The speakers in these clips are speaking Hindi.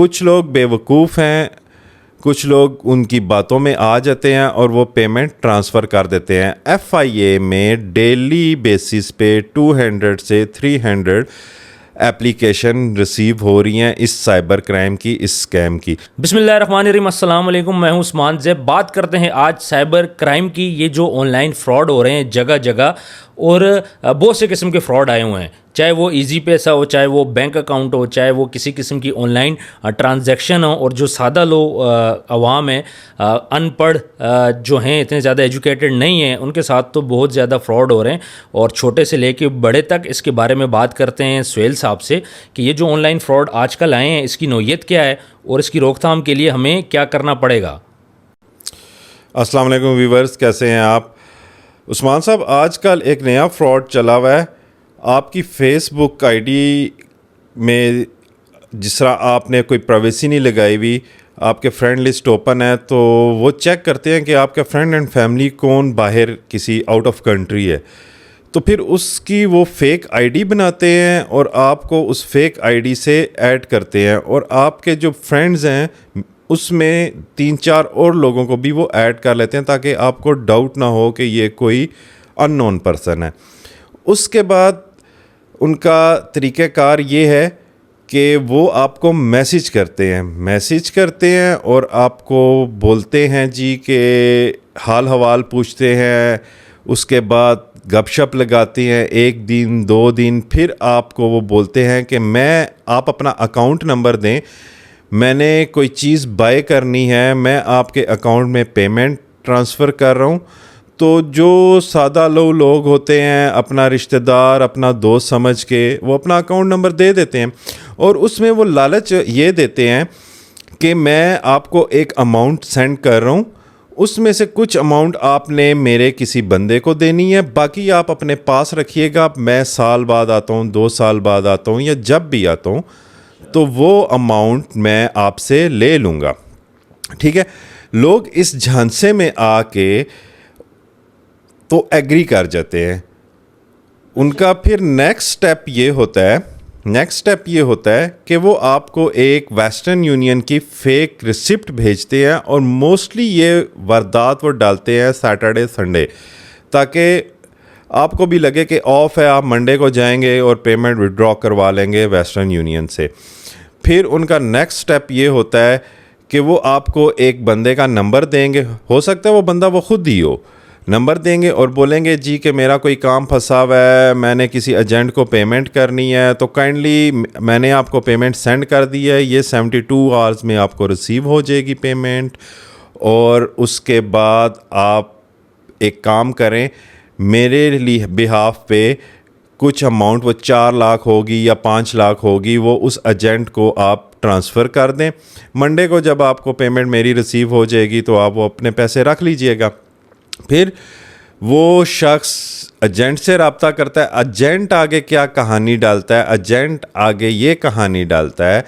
कुछ लोग बेवकूफ़ हैं, कुछ लोग उनकी बातों में आ जाते हैं और वो पेमेंट ट्रांसफ़र कर देते हैं। FIA में डेली बेसिस पे 200 से 300 एप्लीकेशन रिसीव हो रही हैं इस साइबर क्राइम की, इस स्कैम की। बिस्मिल्लाहिर्रहमानिर्रहीम, अस्सलाम वालेकुम। मैं हूं उस्मान ज़ैब। बात करते हैं आज साइबर क्राइम की। ये जो ऑनलाइन फ्रॉड हो रहे हैं जगह जगह, और बहुत से किस्म के फ्रॉड आए हुए हैं, चाहे वो इजी पैसा हो, चाहे वो बैंक अकाउंट हो, चाहे वो किसी किस्म की ऑनलाइन ट्रांजैक्शन हो। और जो सादा लोग अवाम है, अनपढ़ जो हैं, इतने ज़्यादा एजुकेटेड नहीं हैं, उनके साथ तो बहुत ज़्यादा फ्रॉड हो रहे हैं, और छोटे से लेके बड़े तक। इसके बारे में बात करते हैं सुहेल साहब से कि ये जो ऑनलाइन फ्रॉड आजकल आए हैं, इसकी नौयत क्या है और इसकी रोकथाम के लिए हमें क्या करना पड़ेगा। अस्सलाम वालेकुम व्यूवर्स, कैसे हैं आप? उस्मान साहब, आजकल एक नया फ्रॉड चला हुआ है। आपकी फेसबुक आईडी में जिस तरह आपने कोई प्राइवेसी नहीं लगाई हुई, आपके फ्रेंड लिस्ट ओपन है, तो वो चेक करते हैं कि आपका फ्रेंड एंड फैमिली कौन बाहर किसी आउट ऑफ कंट्री है। तो फिर उसकी वो फेक आईडी बनाते हैं और आपको उस फेक आईडी से ऐड करते हैं, और आपके जो फ्रेंड्स हैं उसमें 3-4 और लोगों को भी वो ऐड कर लेते हैं ताकि आपको डाउट ना हो कि ये कोई अननोन पर्सन है। उसके बाद उनका तरीक़ाकार ये है कि वो आपको मैसेज करते हैं और आपको बोलते हैं जी कि हाल हवाल पूछते हैं। उसके बाद गपशप लगाती हैं 1 दिन 2 दिन, फिर आपको वो बोलते हैं कि आप अपना अकाउंट नंबर दें, मैंने कोई चीज़ बाय करनी है, मैं आपके अकाउंट में पेमेंट ट्रांसफ़र कर रहा हूँ। तो जो सादा लोग होते हैं, अपना रिश्तेदार, अपना दोस्त समझ के वो अपना अकाउंट नंबर दे देते हैं, और उसमें वो लालच ये देते हैं कि मैं आपको एक अमाउंट सेंड कर रहा हूँ, उसमें से कुछ अमाउंट आपने मेरे किसी बंदे को देनी है, बाकी आप अपने पास रखिएगा, मैं साल बाद आता हूँ, 2 साल बाद आता हूँ, या जब भी आता हूँ तो वो अमाउंट मैं आपसे ले लूँगा। ठीक है, लोग इस झांसे में आके तो एग्री कर जाते हैं। उनका फिर नेक्स्ट स्टेप ये होता है कि वो आपको एक वेस्टर्न यूनियन की फेक रिसिप्ट भेजते हैं, और मोस्टली ये वारदात वो डालते हैं सैटरडे संडे, ताकि आपको भी लगे कि ऑफ है, आप मंडे को जाएंगे और पेमेंट विड्रॉ करवा लेंगे वेस्टर्न यूनियन से। फिर उनका नेक्स्ट स्टेप ये होता है कि वो आपको एक बंदे का नंबर देंगे, हो सकता है वो बंदा वो खुद ही हो, नंबर देंगे और बोलेंगे जी कि मेरा कोई काम फंसा हुआ है, मैंने किसी एजेंट को पेमेंट करनी है, तो काइंडली मैंने आपको पेमेंट सेंड कर दी है, ये 72 आवर्स में आपको रिसीव हो जाएगी पेमेंट। और उसके बाद आप एक काम करें, मेरे लिए बिहाफ पे कुछ अमाउंट, वो 4 लाख होगी या 5 लाख होगी, वो उस एजेंट को आप ट्रांसफ़र कर दें। मंडे को जब आपको पेमेंट मेरी रिसीव हो जाएगी तो आप वो अपने पैसे रख लीजिएगा। फिर वो शख्स एजेंट से रब्ता करता है। एजेंट आगे क्या कहानी डालता है? एजेंट आगे ये कहानी डालता है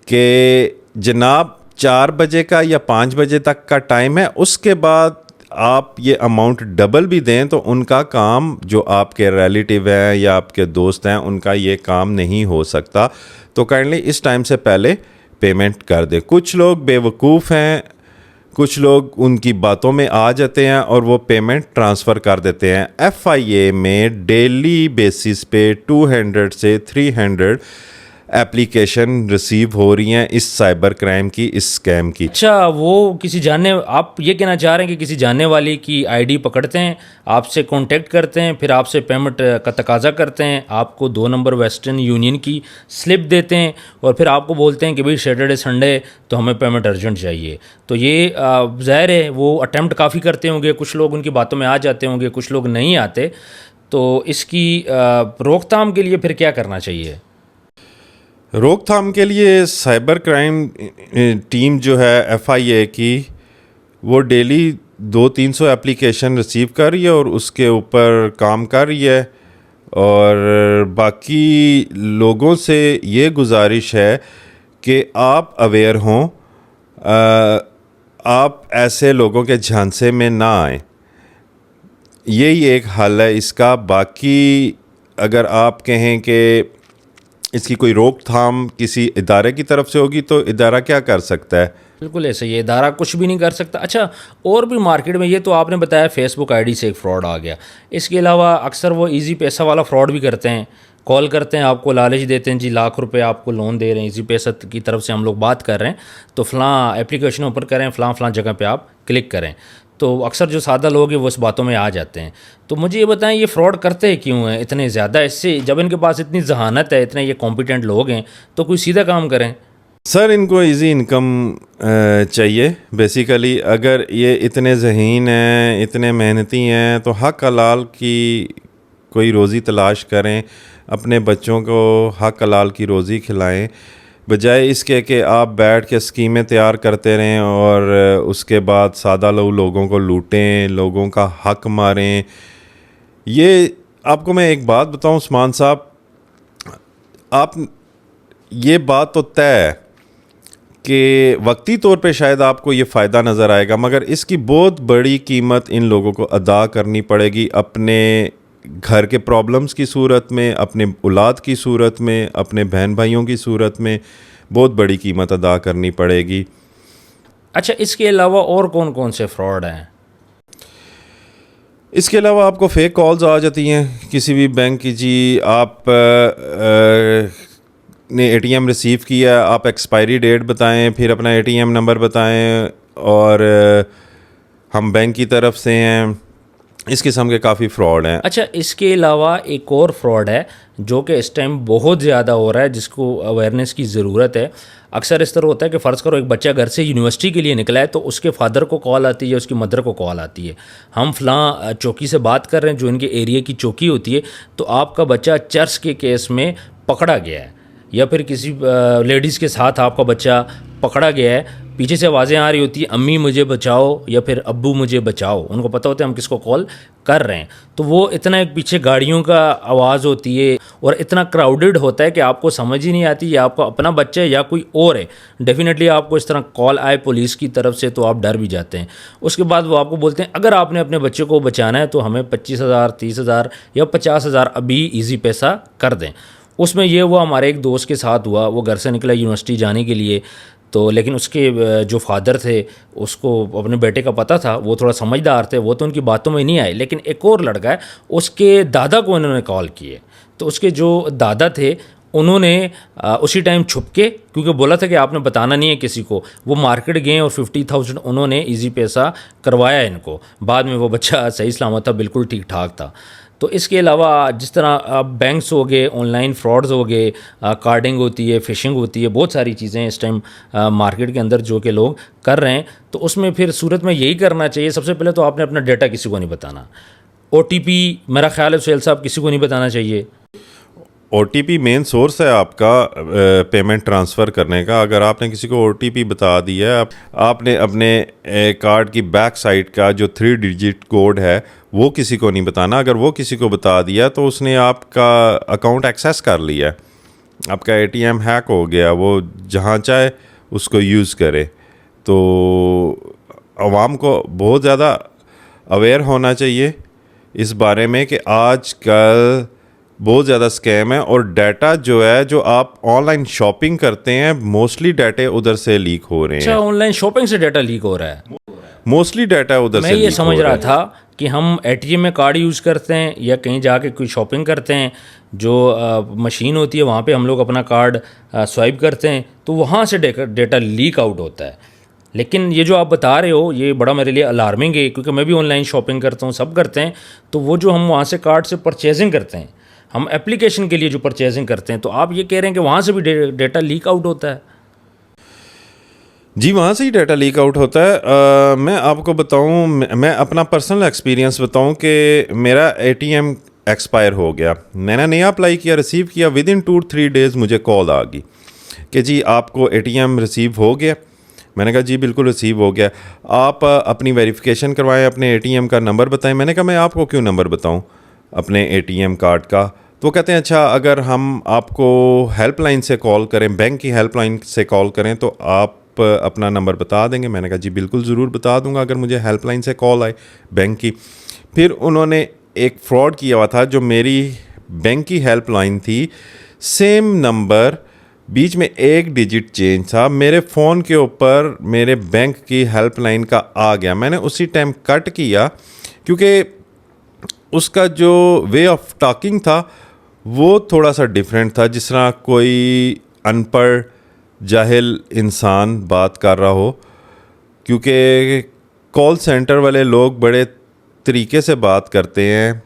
कि जनाब 4 बजे का या 5 बजे तक का टाइम है, उसके बाद आप ये अमाउंट डबल भी दें तो उनका काम, जो आपके रिलेटिव हैं या आपके दोस्त हैं, उनका ये काम नहीं हो सकता, तो काइंडली इस टाइम से पहले पेमेंट कर दें। कुछ लोग बेवकूफ़ हैं, कुछ लोग उनकी बातों में आ जाते हैं और वो पेमेंट ट्रांसफ़र कर देते हैं। FIA में डेली बेसिस पे 200 से 300 एप्लीकेशन रिसीव हो रही हैं इस साइबर क्राइम की, इस स्कैम की। अच्छा, वो आप ये कहना चाह रहे हैं कि किसी जानने वाले की आईडी पकड़ते हैं, आपसे कांटेक्ट करते हैं, फिर आपसे पेमेंट का तकाजा करते हैं, आपको 2 नंबर वेस्टर्न यूनियन की स्लिप देते हैं, और फिर आपको बोलते हैं कि भाई सैटरडे संडे तो हमें पेमेंट अर्जेंट चाहिए। तो ये ज़ाहिर है वो अटैम्प्ट काफ़ी करते होंगे, कुछ लोग उनकी बातों में आ जाते होंगे, कुछ लोग नहीं आते। तो इसकी रोकथाम के लिए फिर क्या करना चाहिए? रोकथाम के लिए साइबर क्राइम टीम जो है FIA की, वो डेली 200-300 एप्लीकेशन रिसीव कर रही है और उसके ऊपर काम कर रही है। और बाकी लोगों से ये गुजारिश है कि आप अवेयर हों, आप ऐसे लोगों के झांसे में ना आएं। यही एक हल है इसका। बाकी अगर आप कहें कि इसकी कोई रोकथाम किसी इदारे की तरफ से होगी तो इदारा क्या कर सकता है? बिल्कुल ऐसे ही है, इदारा कुछ भी नहीं कर सकता। अच्छा, और भी मार्केट में, ये तो आपने बताया फेसबुक आईडी से एक फ़्रॉड आ गया, इसके अलावा अक्सर वो इजी पैसा वाला फ्रॉड भी करते हैं। कॉल करते हैं, आपको लालच देते हैं, जी लाख रुपए आपको लोन दे रहे हैं, इजी पैसा की तरफ से हम लोग बात कर रहे हैं, तो फ़लाँ एप्लीकेशन ओपन करें, फ़लाँ जगह पे आप क्लिक करें। तो अक्सर जो सादा लोग हैं वो इस बातों में आ जाते हैं। तो मुझे ये बताएं, ये फ्रॉड करते हैं क्यों हैं इतने ज़्यादा? इससे जब इनके पास इतनी जहानत है, इतने ये कॉम्पिटेंट लोग हैं, तो कोई सीधा काम करें। सर, इनको इजी इनकम चाहिए बेसिकली। अगर ये इतने ज़हीन हैं, इतने मेहनती हैं, तो हक हलाल की कोई रोज़ी तलाश करें, अपने बच्चों को हक हलाल की रोज़ी खिलाएं, बजाय इसके कि आप बैठ के स्कीमें तैयार करते रहें और उसके बाद सादा लोगों को लूटें, लोगों का हक मारें। ये आपको मैं एक बात बताऊं उस्मान साहब, आप ये बात तो तय है कि वक्ती तौर पे शायद आपको ये फ़ायदा नज़र आएगा, मगर इसकी बहुत बड़ी कीमत इन लोगों को अदा करनी पड़ेगी, अपने घर के प्रॉब्लम्स की सूरत में, अपने औलाद की सूरत में, अपने बहन भाइयों की सूरत में बहुत बड़ी कीमत अदा करनी पड़ेगी। अच्छा, इसके अलावा और कौन कौन से फ्रॉड हैं? इसके अलावा आपको फेक कॉल्स आ जाती हैं किसी भी बैंक की। जी आप ने एटीएम रिसीव किया, आप एक्सपायरी डेट बताएं, फिर अपना एटीएम नंबर बताएं और हम बैंक की तरफ से हैं। इस किस्म के काफ़ी फ्रॉड हैं। अच्छा, इसके अलावा एक और फ्रॉड है जो कि इस टाइम बहुत ज़्यादा हो रहा है, जिसको अवेयरनेस की ज़रूरत है। अक्सर इस तरह होता है कि फ़र्ज़ करो एक बच्चा घर से यूनिवर्सिटी के लिए निकला है, तो उसके फादर को कॉल आती है, उसकी मदर को कॉल आती है, हम फ़लाँ चौकी से बात कर रहे हैं, जो इनके एरिया की चौकी होती है, तो आपका बच्चा चर्च के केस में पकड़ा गया है, या फिर किसी लेडीज़ के साथ आपका बच्चा पकड़ा गया है। पीछे से आवाज़ें आ रही होती है, अम्मी मुझे बचाओ या फिर अब्बू मुझे बचाओ। उनको पता होता है हम किसको कॉल कर रहे हैं। तो वो इतना एक पीछे गाड़ियों का आवाज़ होती है और इतना क्राउडेड होता है कि आपको समझ ही नहीं आती ये आपका अपना बच्चा है या कोई और है। डेफिनेटली आपको इस तरह कॉल आए पुलिस की तरफ से तो आप डर भी जाते हैं। उसके बाद वो आपको बोलते हैं अगर आपने अपने बच्चे को बचाना है तो हमें 25,000, 30,000 या 50,000 अभी ईजी पैसा कर दें। उसमें ये हुआ, हमारे एक दोस्त के साथ हुआ, वो घर से निकला यूनिवर्सिटी जाने के लिए, तो लेकिन उसके जो फादर थे उसको अपने बेटे का पता था, वो थोड़ा समझदार थे, वो तो उनकी बातों में नहीं आए। लेकिन एक और लड़का है, उसके दादा को इन्होंने कॉल किए, तो उसके जो दादा थे उन्होंने उसी टाइम छुप के, क्योंकि बोला था कि आपने बताना नहीं है किसी को, वो मार्केट गए और 50,000 उन्होंने इजी पैसा करवाया इनको। बाद में वो बच्चा सही सलामत था, बिल्कुल ठीक ठाक था। तो इसके अलावा जिस तरह बैंक्स हो गए, ऑनलाइन फ्रॉड्स हो गए, कार्डिंग होती है, फ़िशिंग होती है, बहुत सारी चीज़ें इस टाइम मार्केट के अंदर जो कि लोग कर रहे हैं। तो उसमें फिर सूरत में यही करना चाहिए, सबसे पहले तो आपने अपना डेटा किसी को नहीं बताना। OTP मेरा ख्याल है सुहेल साहब किसी को नहीं बताना चाहिए। OTP मेन सोर्स है आपका पेमेंट ट्रांसफ़र करने का। अगर आपने किसी को OTP बता दिया है, आपने अपने कार्ड की बैक साइड का जो 3 डिजिट कोड है वो किसी को नहीं बताना। अगर वो किसी को बता दिया तो उसने आपका अकाउंट एक्सेस कर लिया, आपका ATM हैक हो गया, वो जहाँ चाहे उसको यूज़ करे। तो आवाम को बहुत ज़्यादा अवेयर होना चाहिए इस बारे में कि आजकल बहुत ज़्यादा स्कैम है, और डाटा जो है, जो आप ऑनलाइन शॉपिंग करते हैं, मोस्टली डाटा उधर से लीक हो रहे हैं। अच्छा, ऑनलाइन शॉपिंग से डाटा लीक हो रहा है? मोस्टली डाटा उधर से मैं ये लीक समझ हो रहा है। था कि हम ATM में कार्ड यूज़ करते हैं या कहीं जाके कोई शॉपिंग करते हैं, जो मशीन होती है वहाँ पे हम लोग अपना कार्ड स्वाइप करते हैं, तो वहाँ से डेटा लीक आउट होता है। लेकिन ये जो आप बता रहे हो ये बड़ा मेरे लिए अलार्मिंग है, क्योंकि मैं भी ऑनलाइन शॉपिंग करता हूँ, सब करते हैं। तो वो जो हम वहाँ से कार्ड से परचेजिंग करते हैं, हम एप्लीकेशन के लिए जो परचेजिंग करते हैं, तो आप ये कह रहे हैं कि वहाँ से भी डेटा लीक आउट होता है? जी, वहाँ से ही डाटा लीक आउट होता है। मैं आपको बताऊँ, मैं अपना पर्सनल एक्सपीरियंस बताऊँ कि मेरा ATM एक्सपायर हो गया, मैंने नया अप्लाई किया, रिसीव किया, विद इन 2-3 डेज़ मुझे कॉल आ गई कि जी आपको ATM रिसीव हो गया। मैंने कहा जी बिल्कुल रिसीव हो गया, आप अपनी वेरिफिकेशन करवाएं, अपने ATM का नंबर बताएं। मैंने कहा मैं आपको क्यों नंबर बताऊं अपने ATM कार्ड का? तो कहते हैं अच्छा, अगर हम आपको हेल्पलाइन से कॉल करें, बैंक की हेल्पलाइन से कॉल करें, तो आप अपना नंबर बता देंगे। मैंने कहा जी बिल्कुल ज़रूर बता दूंगा अगर मुझे हेल्पलाइन से कॉल आए बैंक की। फिर उन्होंने एक फ़्रॉड किया हुआ था, जो मेरी बैंक की हेल्पलाइन थी, सेम नंबर, बीच में एक डिजिट चेंज था, मेरे फ़ोन के ऊपर मेरे बैंक की हेल्पलाइन का आ गया। मैंने उसी टाइम कट किया क्योंकि उसका जो वे ऑफ टॉकिंग था वो थोड़ा सा डिफरेंट था, जिस तरह कोई अनपढ़ जाहिल इंसान बात कर रहा हो। क्योंकि कॉल सेंटर वाले लोग बड़े तरीके से बात करते हैं,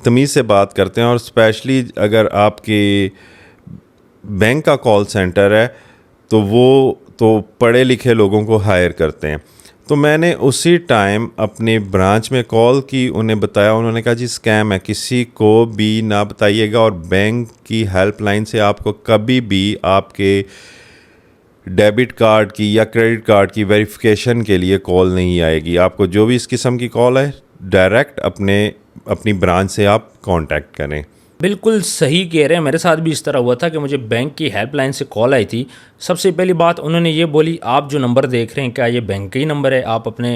तमीज़ से बात करते हैं, और स्पेशली अगर आपकी बैंक का कॉल सेंटर है तो वो तो पढ़े लिखे लोगों को हायर करते हैं। तो मैंने उसी टाइम अपनी ब्रांच में कॉल की, उन्हें बताया, उन्होंने कहा जी स्कैम है, किसी को भी ना बताइएगा, और बैंक की हेल्पलाइन से आपको कभी भी आपके डेबिट कार्ड की या क्रेडिट कार्ड की वेरिफिकेशन के लिए कॉल नहीं आएगी। आपको जो भी इस किस्म की कॉल है डायरेक्ट अपनी ब्रांच से आप कांटेक्ट करें। बिल्कुल सही कह रहे हैं, मेरे साथ भी इस तरह हुआ था कि मुझे बैंक की हेल्पलाइन से कॉल आई थी। सबसे पहली बात उन्होंने ये बोली, आप जो नंबर देख रहे हैं क्या ये बैंक का ही नंबर है? आप अपने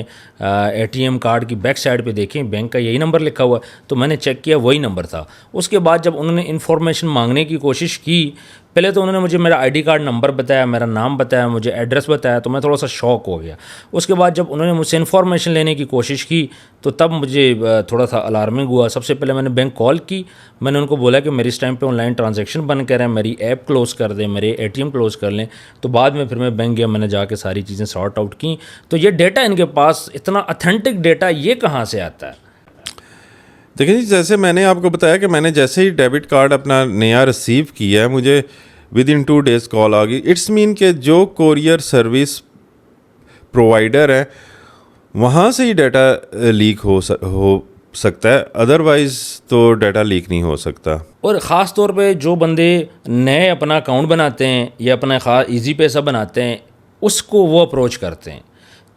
एटीएम कार्ड की बैक साइड पे देखें, बैंक का यही नंबर लिखा हुआ है। तो मैंने चेक किया, वही नंबर था। उसके बाद जब उन्होंने इन्फॉर्मेशन मांगने की कोशिश की, पहले तो उन्होंने मुझे मेरा आईडी कार्ड नंबर बताया, मेरा नाम बताया, मुझे एड्रेस बताया, तो मैं थोड़ा सा शॉक हो गया। उसके बाद जब उन्होंने मुझसे इन्फॉर्मेशन लेने की कोशिश की तो तब मुझे थोड़ा सा अलार्मिंग हुआ। सबसे पहले मैंने बैंक कॉल की, मैंने उनको बोला कि मेरी इस टाइम पे ऑनलाइन ट्रांजैक्शन बंद करें, मेरी ऐप क्लोज़ कर दें, मेरे एटीएम क्लोज़ कर लें। तो बाद में फिर मैं बैंक गया, मैंने जाके सारी चीज़ें सॉर्ट आउट की। तो ये डेटा इनके पास, इतना ऑथेंटिक डेटा ये कहाँ से आता है? देखिए जी, जैसे मैंने आपको बताया कि मैंने जैसे ही डेबिट कार्ड अपना नया रिसीव किया है, मुझे विद इन 2 डेज़ कॉल आ गई। इट्स मीन के जो कोरियर सर्विस प्रोवाइडर है वहाँ से ही डाटा लीक हो सकता है, अदरवाइज़ तो डाटा लीक नहीं हो सकता। और ख़ास तौर पे जो बंदे नए अपना अकाउंट बनाते हैं या अपना ईजी पैसा बनाते हैं, उसको वो अप्रोच करते हैं।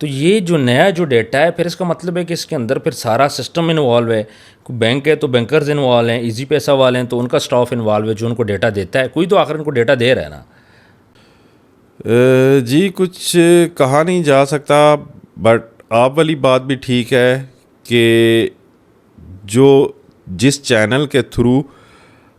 तो ये जो नया जो डेटा है, फिर इसका मतलब है कि इसके अंदर फिर सारा सिस्टम इन्वॉल्व है। बैंक है तो बैंकर्स इन्वॉल्व हैं, ईजी पैसा वाले हैं तो उनका स्टाफ इन्वॉल्व है जो उनको डेटा देता है। कोई तो आखिर उनको डेटा दे रहा है ना। जी कुछ कहा नहीं जा सकता, बट आप वाली बात भी ठीक है कि जिस चैनल के थ्रू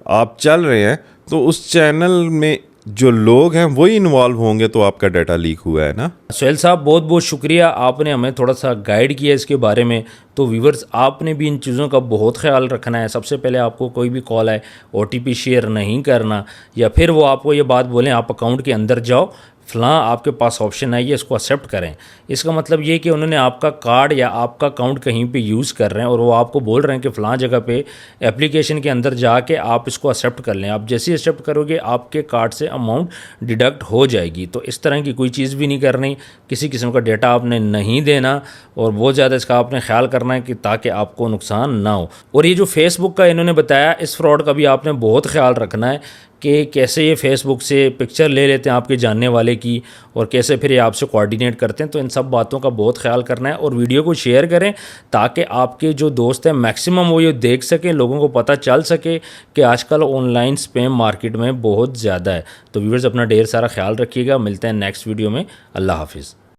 आप चल रहे हैं तो उस चैनल में जो लोग हैं वही इन्वॉल्व होंगे, तो आपका डाटा लीक हुआ है ना। सुहेल साहब बहुत बहुत शुक्रिया, आपने हमें थोड़ा सा गाइड किया इसके बारे में। तो व्यूवर्स, आपने भी इन चीज़ों का बहुत ख्याल रखना है। सबसे पहले आपको कोई भी कॉल आए OTP शेयर नहीं करना, या फिर वो आपको ये बात बोलें आप अकाउंट के अंदर जाओ, फ़लाँ आपके पास ऑप्शन आई है, इसको एक्सेप्ट करें। इसका मतलब ये कि उन्होंने आपका कार्ड या आपका अकाउंट कहीं पे यूज़ कर रहे हैं और वो आपको बोल रहे हैं कि फ़लाँ जगह पे एप्लीकेशन के अंदर जाके आप इसको एक्सेप्ट कर लें। आप जैसे ही एक्सेप्ट करोगे आपके कार्ड से अमाउंट डिडक्ट हो जाएगी। तो इस तरह की कोई चीज़ भी नहीं करनी, किसी किस्म का डेटा आपने नहीं देना, और बहुत ज़्यादा इसका आपने ख्याल करना है कि ताकि आपको नुकसान ना हो। और ये जो फेसबुक का इन्होंने बताया, इस फ्रॉड का भी आपने बहुत ख्याल रखना है कि कैसे ये फेसबुक से पिक्चर ले लेते हैं आपके जानने वाले की, और कैसे फिर ये आपसे कोऑर्डिनेट करते हैं। तो इन सब बातों का बहुत ख्याल करना है, और वीडियो को शेयर करें ताकि आपके जो दोस्त हैं मैक्सिमम वो ये देख सकें, लोगों को पता चल सके कि आजकल ऑनलाइन स्पैम मार्केट में बहुत ज़्यादा है। तो व्यूअर्स, अपना ढेर सारा ख्याल रखिएगा। मिलते हैं नेक्स्ट वीडियो में। अल्लाह हाफिज़।